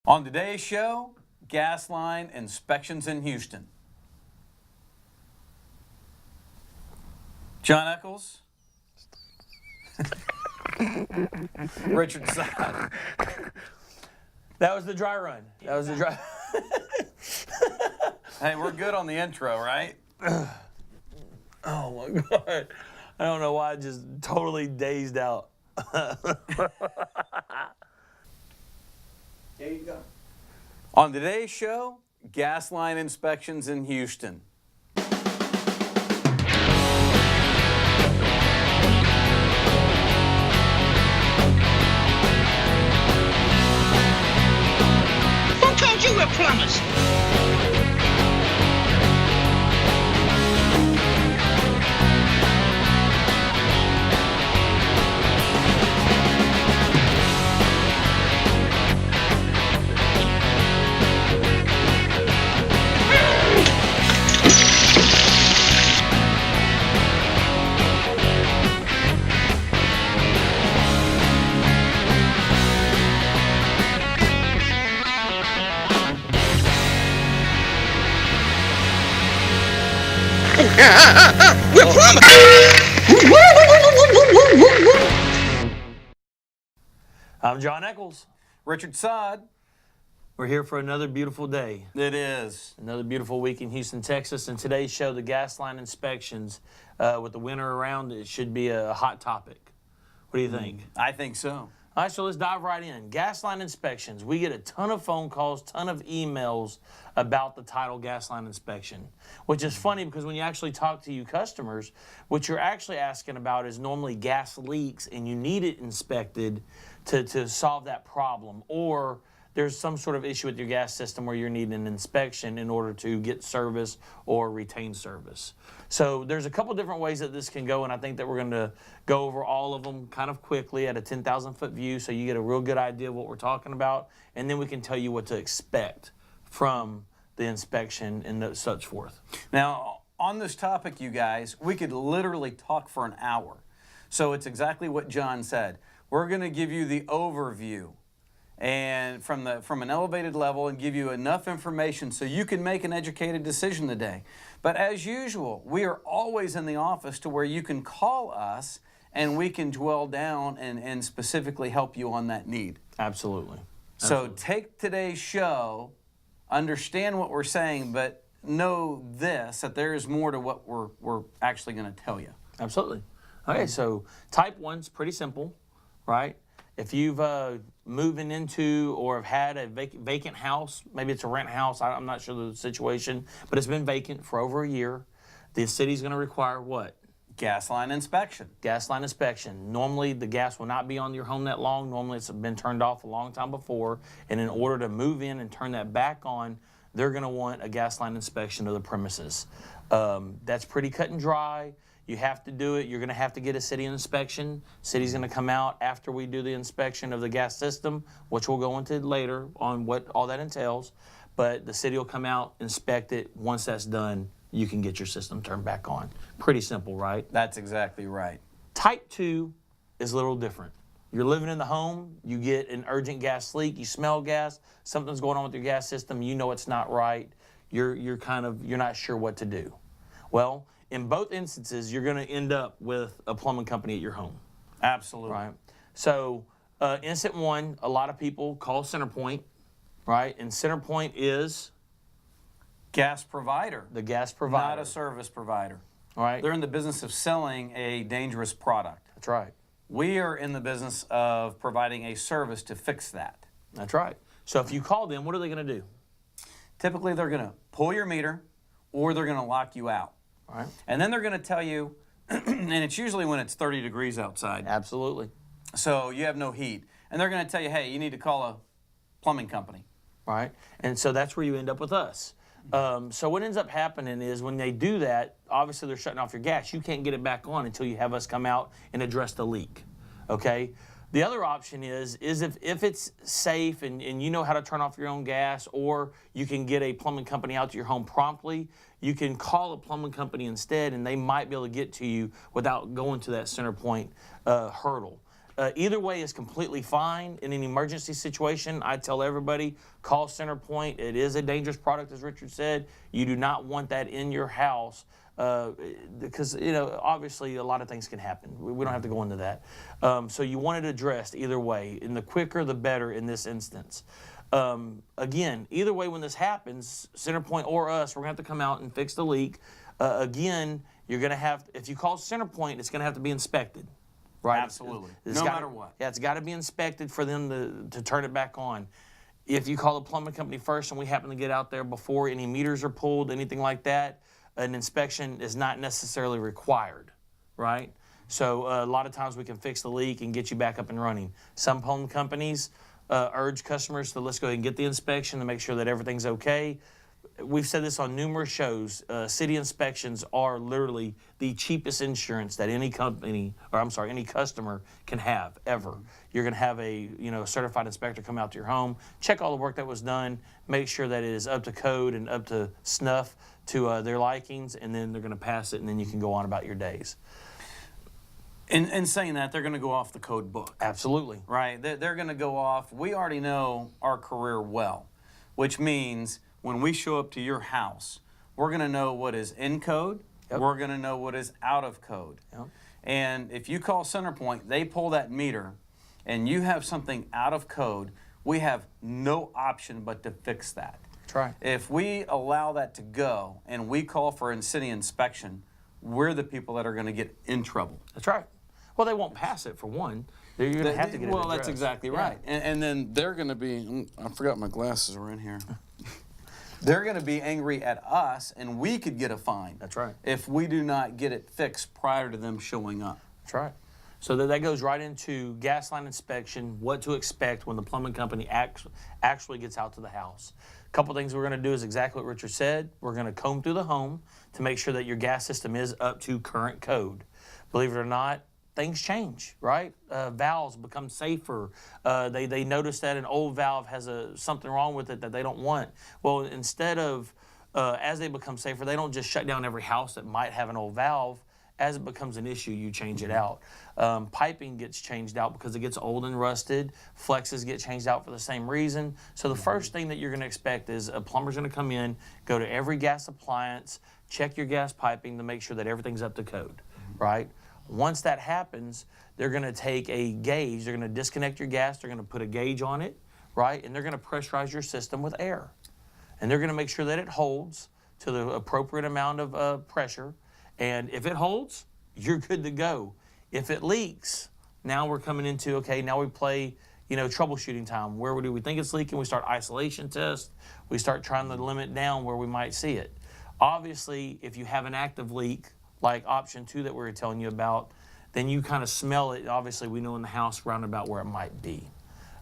On today's show, gas line inspections in Houston. John Eccles. Richard Sod. That was the dry run. That was the dry. Hey, we're good on the intro, right? Oh my God. I don't know why I just totally dazed out. There you go. On today's show, gas line inspections in Houston. Who told you we're plumbers? We're plumbers. I'm John Eccles. Richard Sod. We're here for another beautiful day. It is. Another beautiful week in Houston, Texas. And today's show, the gas line inspections, with the winter around, it should be a hot topic. What do you think? I think so. All right, so let's dive right in. Gas line inspections. We get a ton of phone calls, ton of emails about the title gas line inspection, which is funny because when you actually talk to you customers, what you're actually asking about is normally gas leaks and you need it inspected to solve that problem, or there's some sort of issue with your gas system where you're needing an inspection in order to get service or retain service. So there's a couple different ways that this can go, and I think that we're going to go over all of them kind of quickly at a 10,000 foot view so you get a real good idea of what we're talking about, and then we can tell you what to expect from the inspection and such forth. Now, on this topic, you guys, we could literally talk for an hour. So it's exactly what John said. We're going to give you the overview and from an elevated level and give you enough information so you can make an educated decision today. But as usual, we are always in the office to where you can call us and we can dwell down and specifically help you on that need. Absolutely. So take today's show, understand what we're saying, but know this, that there is more to what we're actually going to tell you. Absolutely. Okay, so type 1's pretty simple, right? If you've moving into or have had a vacant house, maybe it's a rent house, I'm not sure the situation, but it's been vacant for over a year, the city's going to require what? Gas line inspection. Gas line inspection. Normally, the gas will not be on your home that long. Normally, it's been turned off a long time before, and in order to move in and turn that back on, they're going to want a gas line inspection of the premises. That's pretty cut and dry. You have to do it. You're going to have to get a city inspection. City's going to come out after we do the inspection of the gas system, which we'll go into later on what all that entails. But the city will come out, inspect it. Once that's done, you can get your system turned back on. Pretty simple, right? That's exactly right. Type 2 is a little different. You're living in the home, you get an urgent gas leak, you smell gas, something's going on with your gas system, you know it's not right, you're not sure what to do. Well, in both instances, you're going to end up with a plumbing company at your home. Absolutely. Right? So, instant one, a lot of people call CenterPoint, right? And CenterPoint is? Gas provider. The gas provider. Not a service provider. All right. They're in the business of selling a dangerous product. That's right. We are in the business of providing a service to fix that. That's right. So if you call them, what are they going to do? Typically, they're going to pull your meter or they're going to lock you out. All right. And then they're going to tell you, and it's usually when it's 30 degrees outside. Absolutely. So you have no heat. And they're going to tell you, hey, you need to call a plumbing company. Right. And so that's where you end up with us. So what ends up happening is when they do that, obviously they're shutting off your gas. You can't get it back on until you have us come out and address the leak. Okay? The other option is if it's safe and you know how to turn off your own gas, or you can get a plumbing company out to your home promptly, you can call a plumbing company instead and they might be able to get to you without going to that CenterPoint hurdle. Either way is completely fine. In an emergency situation, I tell everybody, call CenterPoint. It is a dangerous product, as Richard said. You do not want that in your house because, obviously a lot of things can happen. We don't have to go into that. So you want it addressed either way, and the quicker the better in this instance. Again, either way when this happens, CenterPoint or us, we're going to have to come out and fix the leak. Again, you're going to have, if you call CenterPoint, it's going to have to be inspected. Right? Absolutely. It's No gotta, matter what. Yeah, it's got to be inspected for them to turn it back on. If you call the plumbing company first and we happen to get out there before any meters are pulled, anything like that, an inspection is not necessarily required, right? So a lot of times we can fix the leak and get you back up and running. Some home companies urge customers to let's go ahead and get the inspection to make sure that everything's okay. We've said this on numerous shows. City inspections are literally the cheapest insurance that any customer can have ever. You're going to have a certified inspector come out to your home, check all the work that was done, make sure that it is up to code and up to snuff to their likings, and then they're going to pass it, and then you can go on about your days. In saying that, they're going to go off the code book. Absolutely. Right? They're going to go off. We already know our career well, which means when we show up to your house, we're going to know what is in code. Yep. We're going to know what is out of code. Yep. And if you call CenterPoint, they pull that meter, and you have something out of code, we have no option but to fix that. That's right. If we allow that to go and we call for a city inspection, we're the people that are going to get in trouble. That's right. Well, they won't pass it for one. You're going to have to get it Well, addressed. that's exactly right. And then they're going to be, I forgot my glasses were in here. They're going to be angry at us, and we could get a fine. That's right. If we do not get it fixed prior to them showing up. That's right. So that goes right into gas line inspection, what to expect when the plumbing company actually gets out to the house. A couple things we're going to do is exactly what Richard said. We're going to comb through the home to make sure that your gas system is up to current code. Believe it or not, things change, right? Valves become safer. They notice that an old valve has something wrong with it that they don't want. Well, instead of, as they become safer, they don't just shut down every house that might have an old valve. As it becomes an issue, you change it out. Piping gets changed out because it gets old and rusted. Flexes get changed out for the same reason. So the first thing that you're going to expect is a plumber's going to come in, go to every gas appliance, check your gas piping to make sure that everything's up to code, right? Once that happens, they're going to take a gauge, they're going to disconnect your gas, they're going to put a gauge on it, right? And they're going to pressurize your system with air. And they're going to make sure that it holds to the appropriate amount of pressure. And if it holds, you're good to go. If it leaks, now we're coming into, okay, now we play, troubleshooting time. Where do we think it's leaking? We start isolation tests. We start trying to limit down where we might see it. Obviously, if you have an active leak, like option 2 that we were telling you about, then you kind of smell it. Obviously, we know in the house round about where it might be.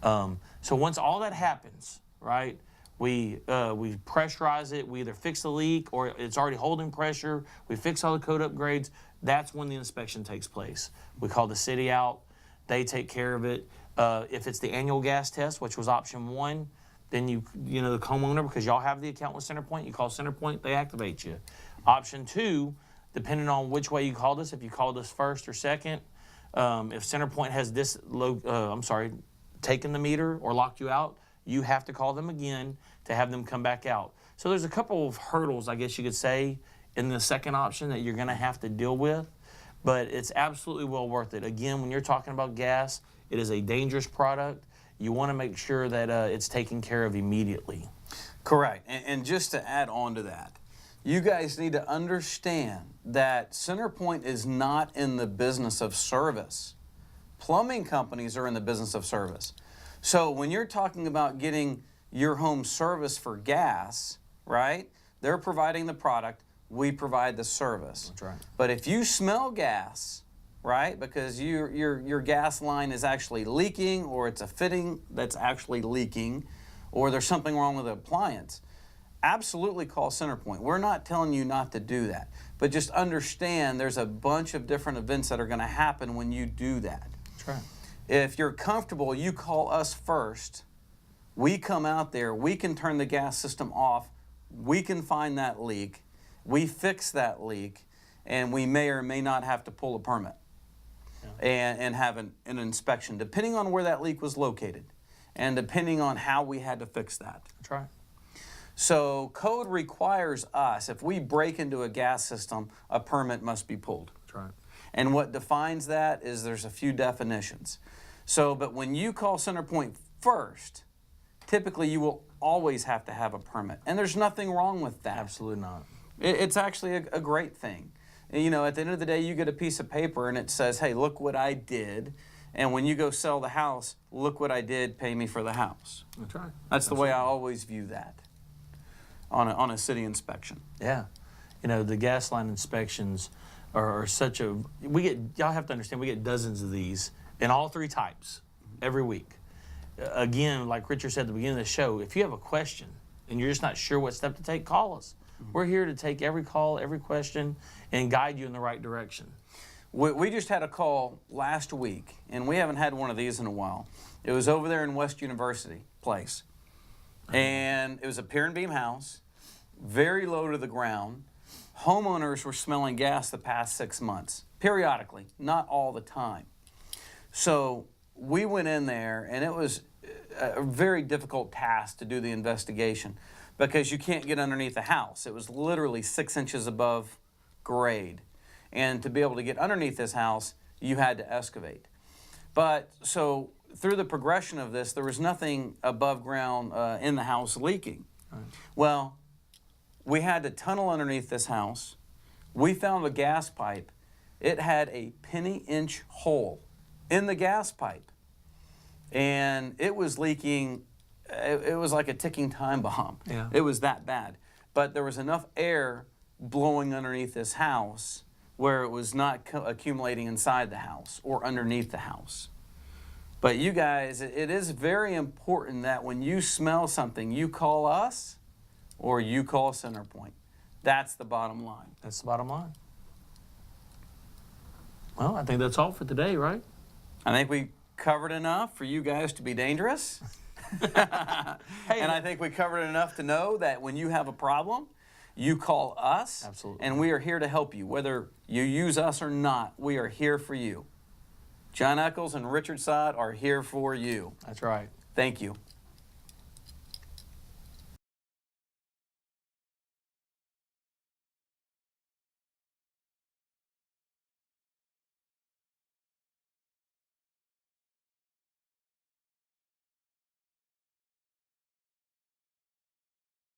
So once all that happens, right, we pressurize it. We either fix the leak or it's already holding pressure. We fix all the code upgrades. That's when the inspection takes place. We call the city out. They take care of it. If it's the annual gas test, which was option 1, then the homeowner, because y'all have the account with CenterPoint, you call CenterPoint, they activate you. Option 2, depending on which way you called us, if you called us first or second, if CenterPoint has taken the meter or locked you out, you have to call them again to have them come back out. So there's a couple of hurdles, I guess you could say, in the second option that you're going to have to deal with, but it's absolutely well worth it. Again, when you're talking about gas, it is a dangerous product. You want to make sure that it's taken care of immediately. Correct. And just to add on to that, you guys need to understand that CenterPoint is not in the business of service. Plumbing companies are in the business of service. So when you're talking about getting your home service for gas, right? They're providing the product, we provide the service. That's right. But if you smell gas, right, because your gas line is actually leaking, or it's a fitting that's actually leaking, or there's something wrong with the appliance, absolutely call CenterPoint. We're not telling you not to do that, but just understand there's a bunch of different events that are going to happen when you do that. That's right. If you're comfortable, you call us first. We come out there, we can turn the gas system off, we can find that leak, we fix that leak, and we may or may not have to pull a permit. and have an inspection, depending on where that leak was located and depending on how we had to fix that. That's right. So code requires us, if we break into a gas system, a permit must be pulled. That's right. And what defines that is there's a few definitions. So, but when you call CenterPoint first, typically you will always have to have a permit. And there's nothing wrong with that. Absolutely not. It's actually a great thing. You know, at the end of the day, you get a piece of paper and it says, hey, look what I did. And when you go sell the house, look what I did, pay me for the house. That's right. That's the way I always view that on a city inspection. Yeah. You know, the gas line inspections are such a, y'all have to understand, we get dozens of these in all three types every week. Again, like Richard said at the beginning of the show, if you have a question and you're just not sure what step to take, call us. We're here to take every call, every question, and guide you in the right direction. We just had a call last week, and we haven't had one of these in a while. It was over there in West University Place. And it was a pier and beam house, very low to the ground. Homeowners were smelling gas the past 6 months, periodically, not all the time. So we went in there, and it was a very difficult task to do the investigation because you can't get underneath the house. It was literally 6 inches above grade. And to be able to get underneath this house, you had to excavate. But so through the progression of this, there was nothing above ground in the house leaking. Right. Well, we had to tunnel underneath this house. We found a gas pipe. It had a penny-inch hole in the gas pipe. And it was leaking. It was like a ticking time bomb. Yeah. It was that bad. But there was enough air blowing underneath this house where it was not accumulating inside the house or underneath the house. But you guys, it is very important that when you smell something, you call us or you call CenterPoint. That's the bottom line. That's the bottom line. Well, I think that's all for today, right? I think we covered enough for you guys to be dangerous. And I think we covered enough to know that when you have a problem, you call us. Absolutely. And we are here to help you. Whether you use us or not, we are here for you. John Eccles and Richard Sod are here for you. That's right. Thank you.